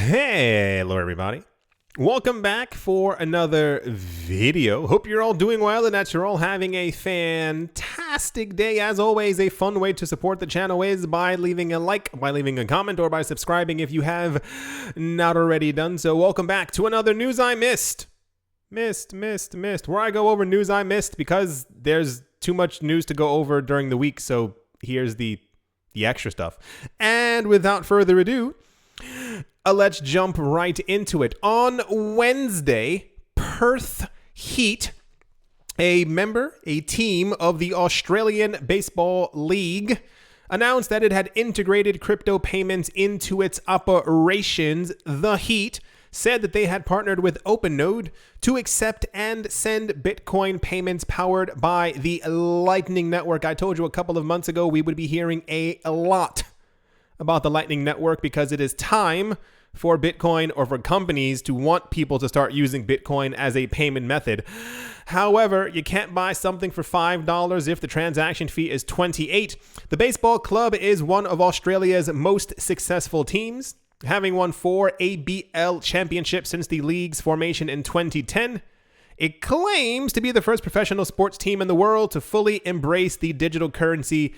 Hello everybody. Welcome back for another video. Hope you're all doing well and that you're all having a fantastic day. As always, a fun way to support the channel is by leaving a like, by leaving a comment, or by subscribing if you have not already done so. Welcome back to another News I Missed. Where I go over news I missed because there's too much news to go over during the week, so here's the extra stuff. And without further ado, let's jump right into it. On Wednesday, Perth Heat, a team of the Australian Baseball League, announced that it had integrated crypto payments into its operations. The Heat said that they had partnered with OpenNode to accept and send Bitcoin payments powered by the Lightning Network. I told you a couple of months ago we would be hearing a lot about the Lightning Network because it is time for Bitcoin, or for companies to want people to start using Bitcoin as a payment method. However, you can't buy something for $5 if the transaction fee is $28. The baseball club is one of Australia's most successful teams, having won 4 ABL championships since the league's formation in 2010. It claims to be the first professional sports team in the world to fully embrace the digital currency.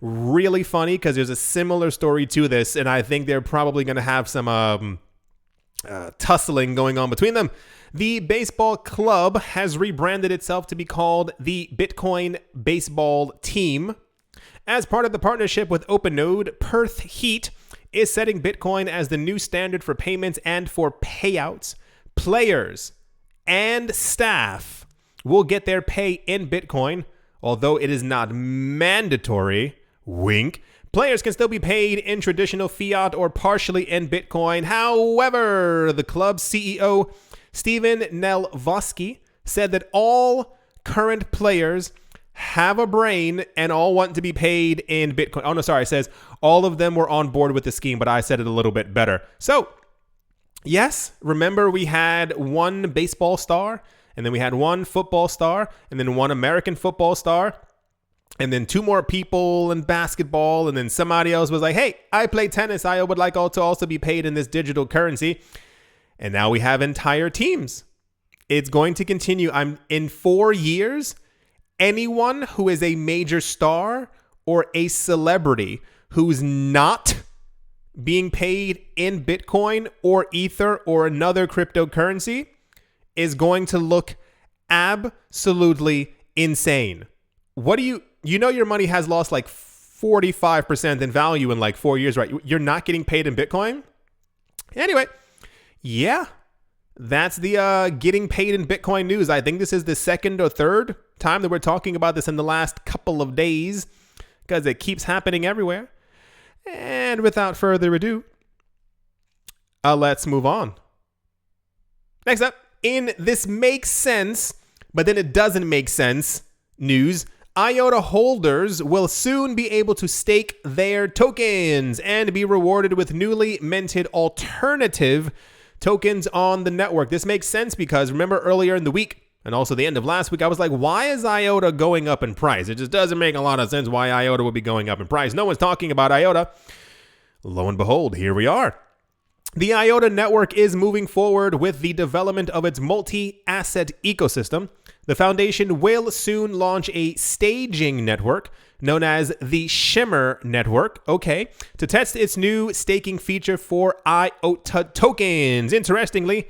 Really funny because there's a similar story to this, and I think they're probably going to have some tussling going on between them. The baseball club has rebranded itself to be called the Bitcoin Baseball Team. As part of the partnership with OpenNode, Perth Heat is setting Bitcoin as the new standard for payments and for payouts. Players and staff will get their pay in Bitcoin, although it is not mandatory. Wink. Players can still be paid in traditional fiat or partially in Bitcoin. However, the club's CEO, Steven Nelvosky, said that all current players have a brain and all want to be paid in Bitcoin. Oh, no, sorry. It says all of them were on board with the scheme, but I said it a little bit better. So, yes, remember we had one baseball star, and then we had one football star, and then one American football star, and then 2 more people in basketball, and then somebody else was like, hey, I play tennis. I would like to also be paid in this digital currency. And now we have entire teams. It's going to continue. In 4 years, anyone who is a major star or a celebrity who's not being paid in Bitcoin or Ether or another cryptocurrency is going to look absolutely insane. Your money has lost like 45% in value in like 4 years, right? You're not getting paid in Bitcoin? Anyway, yeah, that's the getting paid in Bitcoin news. I think this is the second or third time that we're talking about this in the last couple of days because it keeps happening everywhere. And without further ado, let's move on. Next up, in this makes sense, but then it doesn't make sense news, IOTA holders will soon be able to stake their tokens and be rewarded with newly minted alternative tokens on the network. This makes sense because remember earlier in the week and also the end of last week, I was like, why is IOTA going up in price? It just doesn't make a lot of sense why IOTA would be going up in price. No one's talking about IOTA. Lo and behold, here we are. The IOTA network is moving forward with the development of its multi-asset ecosystem. The foundation will soon launch a staging network known as the Shimmer Network, to test its new staking feature for IOTA tokens. Interestingly,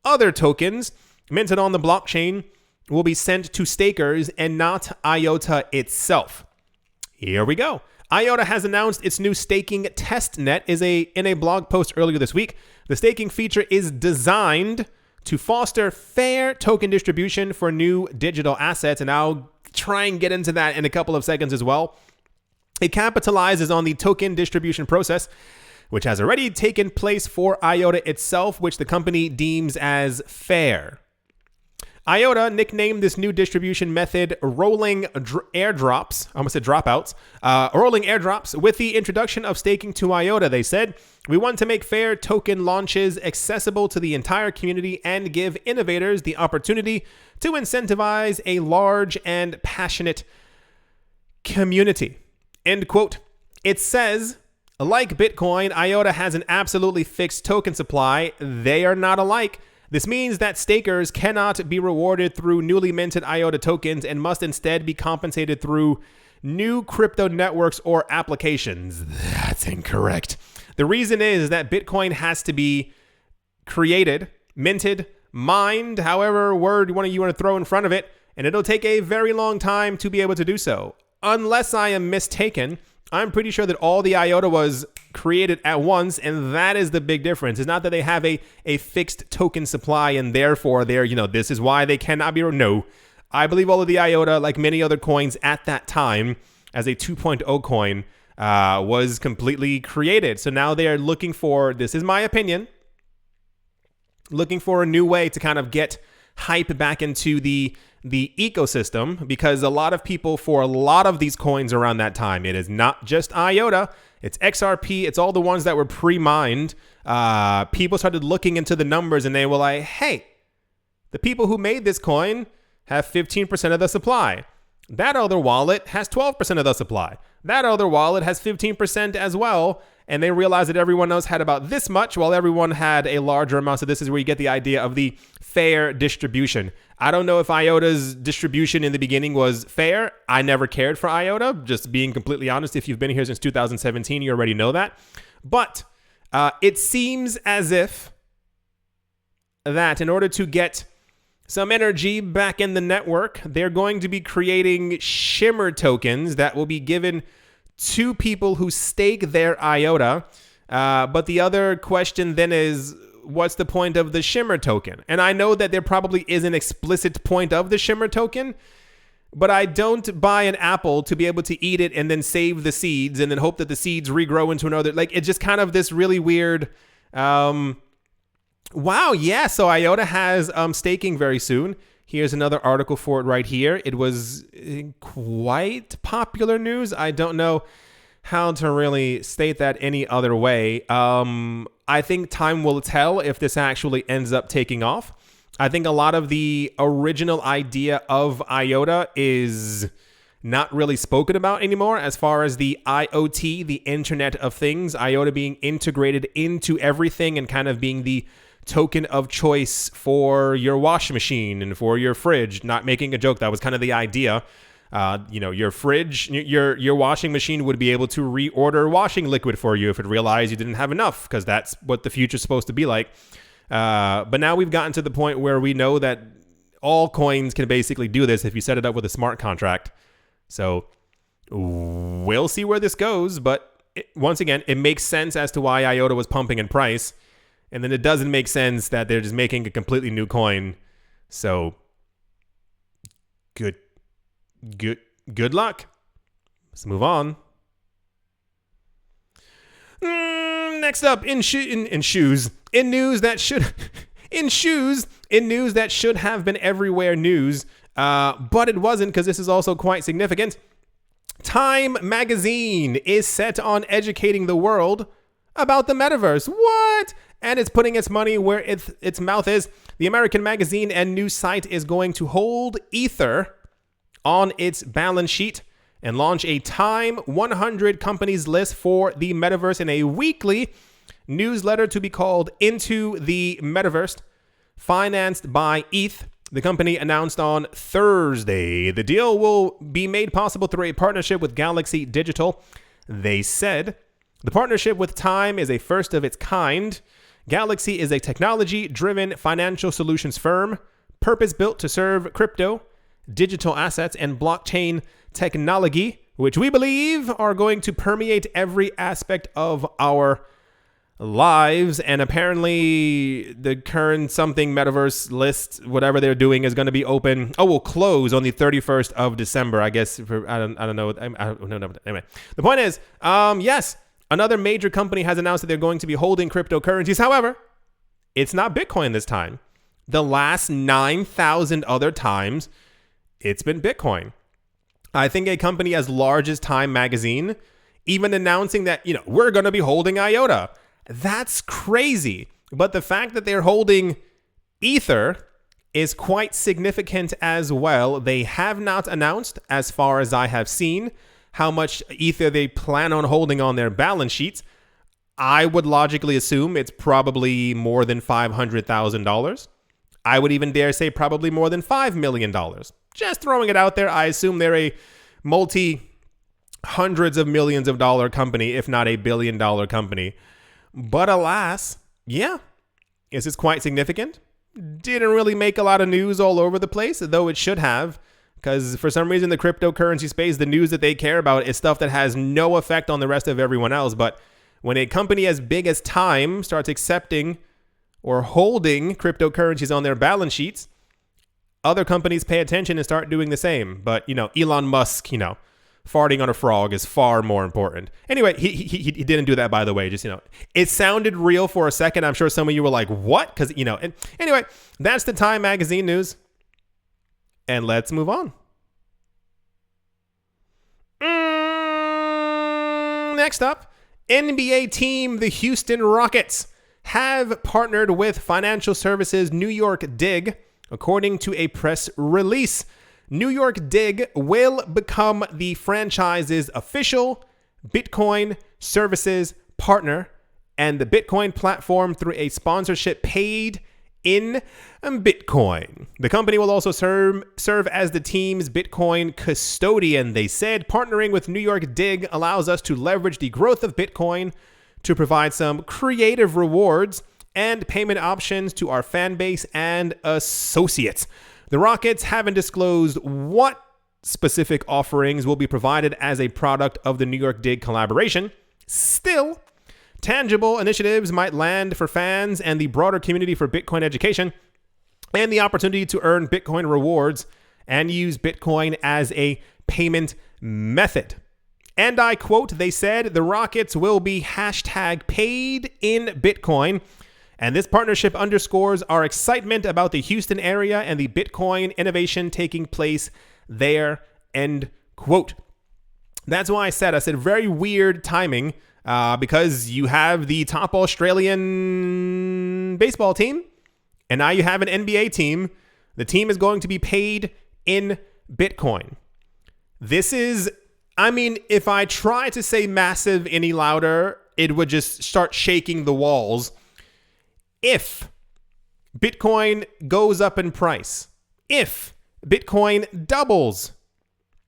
other tokens minted on the blockchain will be sent to stakers and not IOTA itself. Here we go. IOTA has announced its new staking testnet in a blog post earlier this week. The staking feature is designed to foster fair token distribution for new digital assets, and I'll try and get into that in a couple of seconds as well. It capitalizes on the token distribution process, which has already taken place for IOTA itself, which the company deems as fair. IOTA nicknamed this new distribution method rolling airdrops. I almost said dropouts. Rolling airdrops. With the introduction of staking to IOTA, they said, we want to make fair token launches accessible to the entire community and give innovators the opportunity to incentivize a large and passionate community. End quote. It says Like Bitcoin, IOTA has an absolutely fixed token supply. They are not alike. This means that stakers cannot be rewarded through newly minted IOTA tokens and must instead be compensated through new crypto networks or applications. That's incorrect. The reason is that Bitcoin has to be created, minted, mined, however word you want to throw in front of it, and it'll take a very long time to be able to do so. Unless I am mistaken, I'm pretty sure that all the IOTA was created at once, and that is the big difference. It's not that they have a fixed token supply and therefore this is why they cannot be. No, I believe all of the IOTA, like many other coins at that time, as a 2.0 coin, was completely created. So now they are looking for, this is my opinion, looking for a new way to kind of get hype back into the ecosystem, because a lot of people, for a lot of these coins around that time, it is not just IOTA, it's XRP, it's all the ones that were pre-mined. People started looking into the numbers and they were like, hey, the people who made this coin have 15% of the supply. That other wallet has 12% of the supply. That other wallet has 15% as well. And they realized that everyone else had about this much while everyone had a larger amount. So this is where you get the idea of the fair distribution. I don't know if IOTA's distribution in the beginning was fair. I never cared for IOTA, just being completely honest. If you've been here since 2017, you already know that. But it seems as if that in order to get some energy back in the network, they're going to be creating shimmer tokens that will be given to people who stake their IOTA. But the other question then is, what's the point of the shimmer token? And I know that there probably is an explicit point of the shimmer token, but I don't buy an apple to be able to eat it and then save the seeds and then hope that the seeds regrow into another. Like, it's just kind of this really weird. Wow, yeah. So IOTA has staking very soon. Here's another article for it right here. It was quite popular news. I don't know how to really state that any other way. I think time will tell if this actually ends up taking off. I think a lot of the original idea of IOTA is not really spoken about anymore as far as the IoT, the Internet of Things, IOTA being integrated into everything and kind of being the token of choice for your washing machine and for your fridge. Not making a joke, that was kind of the idea. Your fridge, your washing machine would be able to reorder washing liquid for you if it realized you didn't have enough, because that's what the future's supposed to be like. But now we've gotten to the point where we know that all coins can basically do this if you set it up with a smart contract. So we'll see where this goes. But once again, it makes sense as to why IOTA was pumping in price. And then it doesn't make sense that they're just making a completely new coin. So good luck. Let's move on. Next up, in news that should have been everywhere news, but it wasn't, because this is also quite significant. Time magazine is set on educating the world about the metaverse. What? And it's putting its money where its mouth is. The American magazine and news site is going to hold Ether on its balance sheet and launch a Time 100 companies list for the metaverse in a weekly newsletter to be called Into the Metaverse, financed by ETH. The company announced on Thursday the deal will be made possible through a partnership with Galaxy Digital. They said the partnership with Time is a first of its kind. Galaxy is a technology-driven financial solutions firm, purpose-built to serve crypto, digital assets, and blockchain technology, which we believe are going to permeate every aspect of our lives. And apparently the current something metaverse list, whatever they're doing, is going to be open. Will close on the 31st of December, I guess. I don't know. Anyway, the point is, yes, another major company has announced that they're going to be holding cryptocurrencies. However, it's not Bitcoin this time. The last 9,000 other times, it's been Bitcoin. I think a company as large as Time Magazine, even announcing that, we're going to be holding IOTA, that's crazy. But the fact that they're holding Ether is quite significant as well. They have not announced, as far as I have seen, how much Ether they plan on holding on their balance sheets. I would logically assume it's probably more than $500,000. I would even dare say probably more than $5 million. Just throwing it out there. I assume they're a multi-hundreds of millions of dollar company, if not a billion-dollar company. But alas, yeah, this is quite significant. Didn't really make a lot of news all over the place, though it should have, because for some reason the cryptocurrency space, the news that they care about is stuff that has no effect on the rest of everyone else. But when a company as big as Time starts accepting or holding cryptocurrencies on their balance sheets, other companies pay attention and start doing the same. But, Elon Musk, farting on a frog is far more important. Anyway, he didn't do that, by the way. Just, it sounded real for a second. I'm sure some of you were like, what? Because, and anyway, that's the Time Magazine news. And let's move on. Next up, NBA team, the Houston Rockets, have partnered with financial services New York Dig, according to a press release. New York Dig will become the franchise's official Bitcoin services partner and the Bitcoin platform through a sponsorship paid in Bitcoin. The company will also serve as the team's Bitcoin custodian. They said partnering with New York Dig allows us to leverage the growth of Bitcoin to provide some creative rewards and payment options to our fan base and associates. The Rockets haven't disclosed what specific offerings will be provided as a product of the New York Dig collaboration. Still, tangible initiatives might land for fans and the broader community for Bitcoin education, and the opportunity to earn Bitcoin rewards and use Bitcoin as a payment method. And I quote, they said, the Rockets will be #paid in Bitcoin. And this partnership underscores our excitement about the Houston area and the Bitcoin innovation taking place there, end quote. That's why I said very weird timing, because you have the top Australian baseball team, and now you have an NBA team. The team is going to be paid in Bitcoin. This is, if I try to say massive any louder, it would just start shaking the walls. If Bitcoin goes up in price, if Bitcoin doubles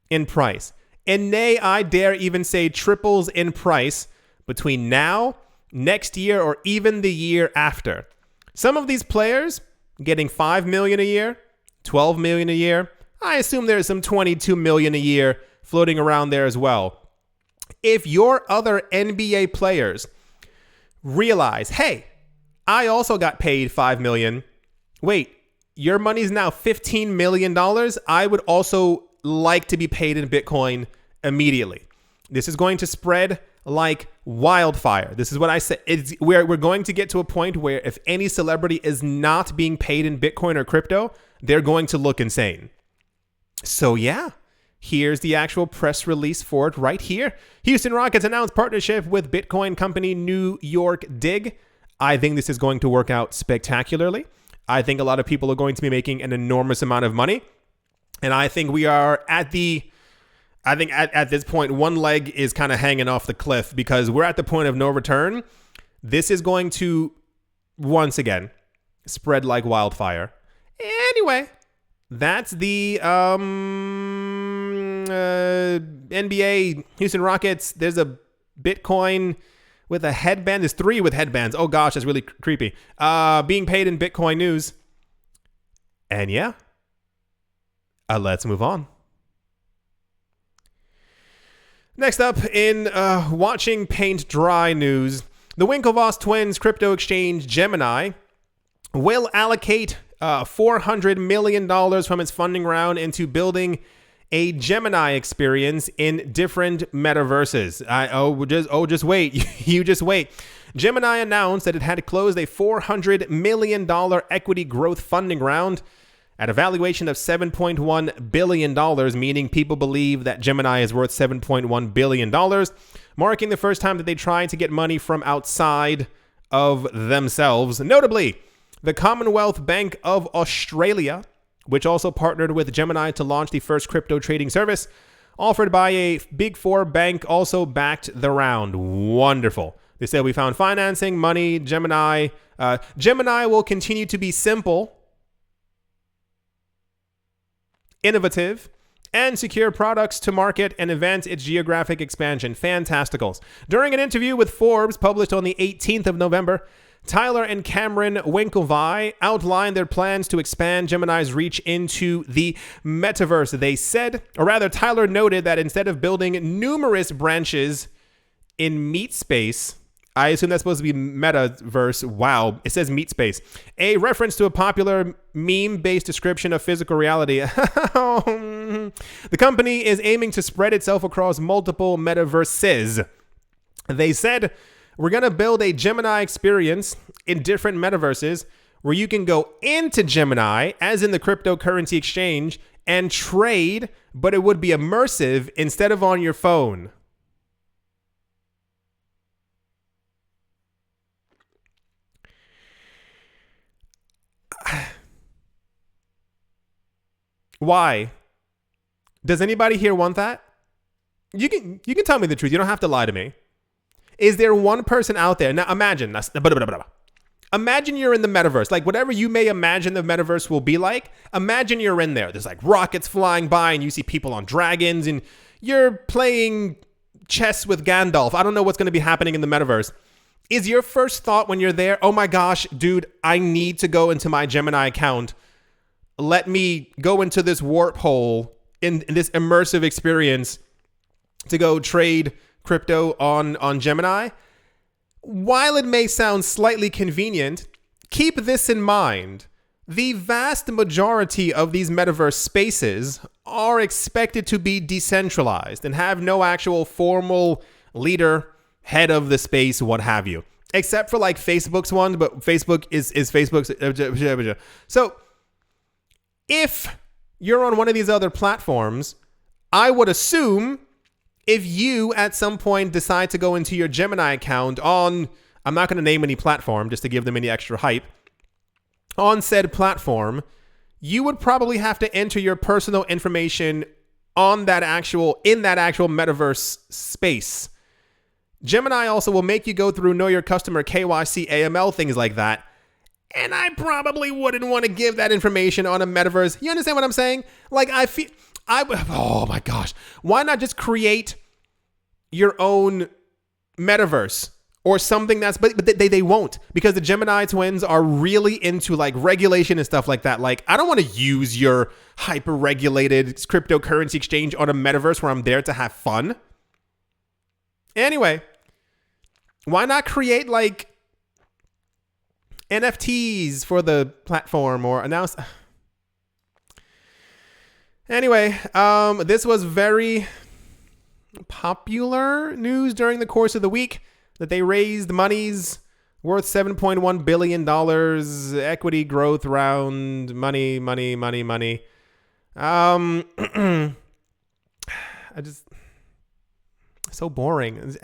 in price, and nay, I dare even say triples in price between now, next year, or even the year after. Some of these players getting $5 million a year, $12 million a year. I assume there's some $22 million a year floating around there as well. If your other NBA players realize, hey, I also got paid $5 million. Wait, your money's now $15 million. I would also like to be paid in Bitcoin immediately. This is going to spread like wildfire. This is what I said. We're going to get to a point where if any celebrity is not being paid in Bitcoin or crypto, they're going to look insane. So yeah, here's the actual press release for it right here. Houston Rockets announced partnership with Bitcoin company New York Dig. I think this is going to work out spectacularly. I think a lot of people are going to be making an enormous amount of money. And I think we are at this point, one leg is kind of hanging off the cliff because we're at the point of no return. This is going to, once again, spread like wildfire. Anyway, that's the NBA Houston Rockets. There's a Bitcoin with a headband. There's 3 with headbands. Oh gosh, that's really creepy. Being paid in Bitcoin news. And yeah, let's move on. Next up in watching paint dry news, the Winklevoss twins crypto exchange Gemini will allocate $400 million from its funding round into building a Gemini experience in different metaverses. Just wait. You just wait. Gemini announced that it had closed a $400 million equity growth funding round at a valuation of $7.1 billion, meaning people believe that Gemini is worth $7.1 billion, marking the first time that they tried to get money from outside of themselves. Notably, the Commonwealth Bank of Australia, which also partnered with Gemini to launch the first crypto trading service offered by a Big Four bank, also backed the round. Wonderful. They said we found financing, money, Gemini. Gemini will continue to be simple, innovative, and secure products to market and advance its geographic expansion. Fantasticals. During an interview with Forbes published on the 18th of November, Tyler and Cameron Winklevi outlined their plans to expand Gemini's reach into the metaverse. They said, or rather, Tyler noted that instead of building numerous branches in Meat Space, I assume that's supposed to be metaverse. Wow. It says Meat Space. A reference to a popular meme-based description of physical reality. The company is aiming to spread itself across multiple metaverses. They said, we're going to build a Gemini experience in different metaverses where you can go into Gemini, as in the cryptocurrency exchange, and trade, but it would be immersive instead of on your phone. Why? Does anybody here want that? You can tell me the truth. You don't have to lie to me. Is there one person out there? Now imagine you're in the metaverse. Like whatever you may imagine the metaverse will be like, imagine you're in there. There's like rockets flying by and you see people on dragons and you're playing chess with Gandalf. I don't know what's going to be happening in the metaverse. Is your first thought when you're there, oh my gosh, dude, I need to go into my Gemini account. Let me go into this warp hole in this immersive experience to go trade crypto on Gemini? While it may sound slightly convenient, keep this in mind. The vast majority of these metaverse spaces are expected to be decentralized and have no actual formal leader, head of the space, what have you. Except for like Facebook's one, but Facebook is Facebook's. So if you're on one of these other platforms, I would assume if you at some point decide to go into your Gemini account on, I'm not going to name any platform just to give them any extra hype, on said platform, you would probably have to enter your personal information in that actual metaverse space. Gemini also will make you go through Know Your Customer, KYC, AML, things like that. And I probably wouldn't want to give that information on a metaverse. You understand what I'm saying? Like oh my gosh. Why not just create your own metaverse or something but they won't, because the Gemini twins are really into like regulation and stuff like that. Like, I don't want to use your hyper regulated cryptocurrency exchange on a metaverse where I'm there to have fun. Anyway, why not create like NFTs for the platform or announce? Anyway, this was very popular news during the course of the week that they raised monies worth $7.1 billion, equity growth round, money. So boring.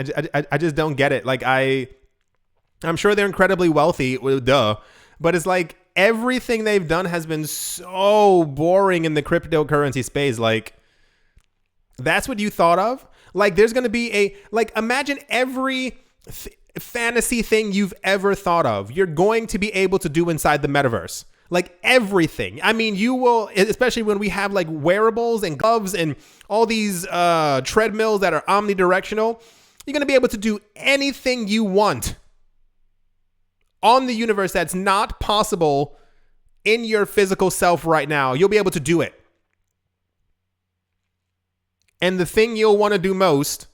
I just don't get it. Like I'm sure they're incredibly wealthy, duh, but it's like everything they've done has been so boring in the cryptocurrency space. Like, that's what you thought of? Like, there's going to be imagine every fantasy thing you've ever thought of, you're going to be able to do inside the metaverse. Like everything. I mean, you will, especially when we have like wearables and gloves and all these treadmills that are omnidirectional, you're going to be able to do anything you want on the universe that's not possible in your physical self right now. You'll be able to do it. And the thing you'll want to do most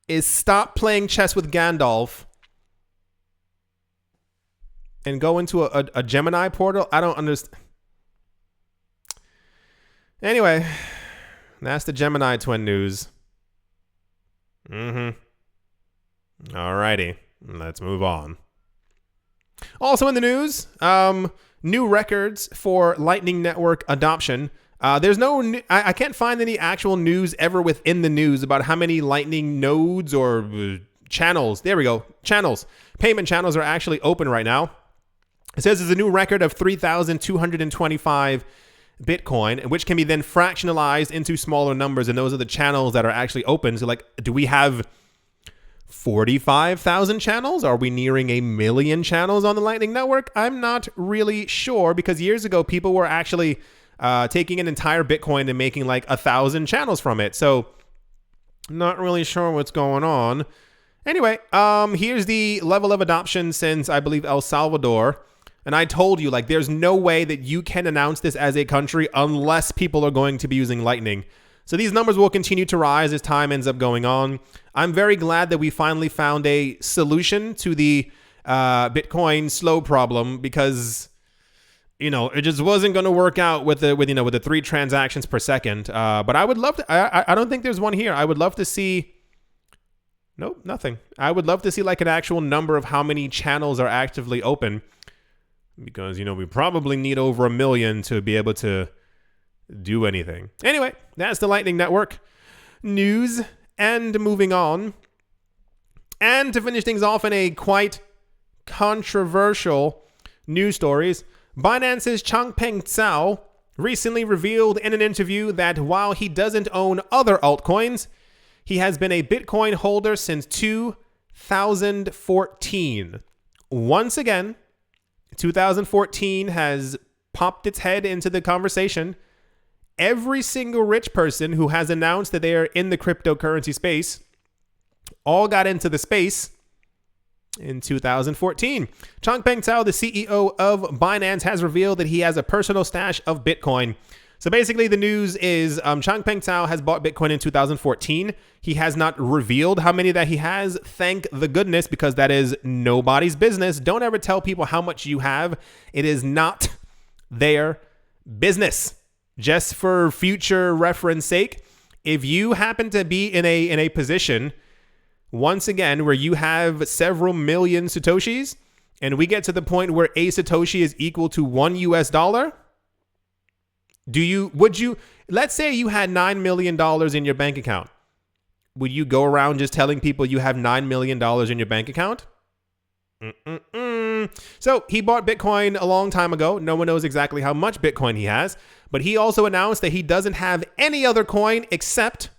is stop playing chess with Gandalf and go into a Gemini portal. I don't understand. Anyway, that's the Gemini twin news. Alrighty, let's move on. Also in the news, new records for Lightning Network adoption. There's no, I can't find any actual news ever within the news about how many Lightning nodes or channels. There we go. Channels. Payment channels are actually open right now. It says there's a new record of 3,225 Bitcoin, which can be then fractionalized into smaller numbers. And those are the channels that are actually open. So like, do we have 45,000 channels? Are we nearing 1 million channels on the Lightning Network? I'm not really sure, because years ago, people were actually taking an entire Bitcoin and making like 1,000 channels from it. So not really sure what's going on. Anyway, here's the level of adoption since, I believe, El Salvador. And I told you, like, there's no way that you can announce this as a country unless people are going to be using Lightning. So these numbers will continue to rise as time ends up going on. I'm very glad that we finally found a solution to the Bitcoin slow problem, because, you know, it just wasn't going to work out with the 3 transactions per second. But I would love to. I don't think there's one here. I would love to see. Nope, nothing. I would love to see like an actual number of how many channels are actively open, because, you know, we probably need over 1 million to be able to do anything. Anyway, that's the Lightning Network news. And moving on, and to finish things off in a quite controversial news stories, Binance's Changpeng Zhao recently revealed in an interview that while he doesn't own other altcoins, he has been a Bitcoin holder since 2014. Once again, 2014 has popped its head into the conversation. Every single rich person who has announced that they are in the cryptocurrency space all got into the space in 2014. Changpeng Zhao, the CEO of Binance, has revealed that he has a personal stash of Bitcoin. So basically the news is Changpeng Zhao has bought Bitcoin in 2014. He has not revealed how many that he has. Thank the goodness, because that is nobody's business. Don't ever tell people how much you have. It is not their business. Just for future reference sake, if you happen to be in a position, once again, where you have several million Satoshis, and we get to the point where a Satoshi is equal to $1, would you, let's say you had $9 million in your bank account. Would you go around just telling people you have $9 million in your bank account? So he bought Bitcoin a long time ago. No one knows exactly how much Bitcoin he has, but he also announced that he doesn't have any other coin except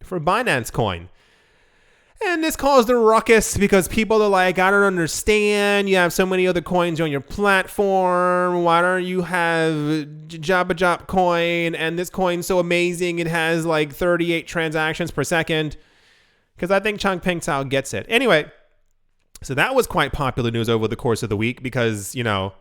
for Binance coin. And this caused a ruckus because people are like, I don't understand. You have so many other coins on your platform. Why don't you have Jabba coin? And this coin's so amazing. It has like 38 transactions per second. Because I think Changpeng Zhao gets it. Anyway, so that was quite popular news over the course of the week because, you know,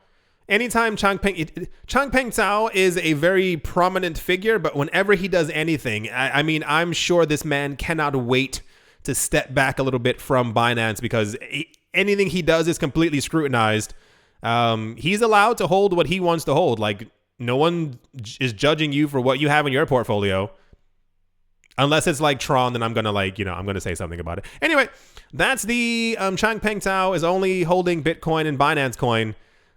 anytime Changpeng Zhao is a very prominent figure, but whenever he does anything, I mean, I'm sure this man cannot wait to step back a little bit from Binance because anything he does is completely scrutinized. He's allowed to hold what he wants to hold. Like, no one is judging you for what you have in your portfolio. Unless it's like Tron, then I'm going to I'm going to say something about it. Anyway, that's the Changpeng Zhao is only holding Bitcoin and Binance coin,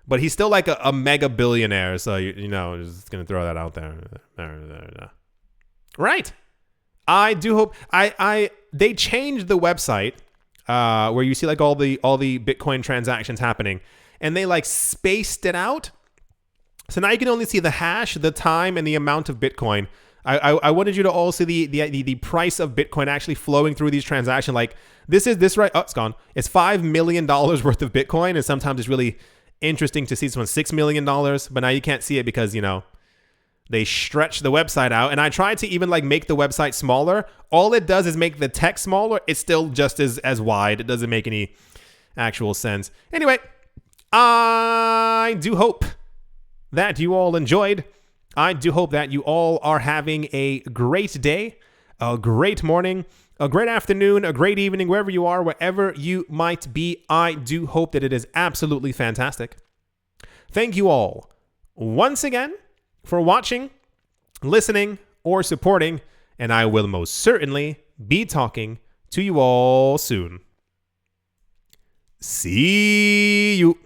but he's still like a mega billionaire. So, just going to throw that out there. Right. I do hope they changed the website where you see like all the Bitcoin transactions happening, and they like spaced it out. So now you can only see the hash, the time, and the amount of Bitcoin. I wanted you to all see the price of Bitcoin actually flowing through these transactions. Like this right? Oh, it's gone. It's $5 million worth of Bitcoin, and sometimes it's really interesting to see someone $6 million, but now you can't see it because they stretch the website out. And I tried to even like make the website smaller. All it does is make the text smaller. It's still just as wide. It doesn't make any actual sense. Anyway, I do hope that you all enjoyed. I do hope that you all are having a great day, a great morning, a great afternoon, a great evening, wherever you are, wherever you might be. I do hope that it is absolutely fantastic. Thank you all once again for watching, listening, or supporting, and I will most certainly be talking to you all soon. See you.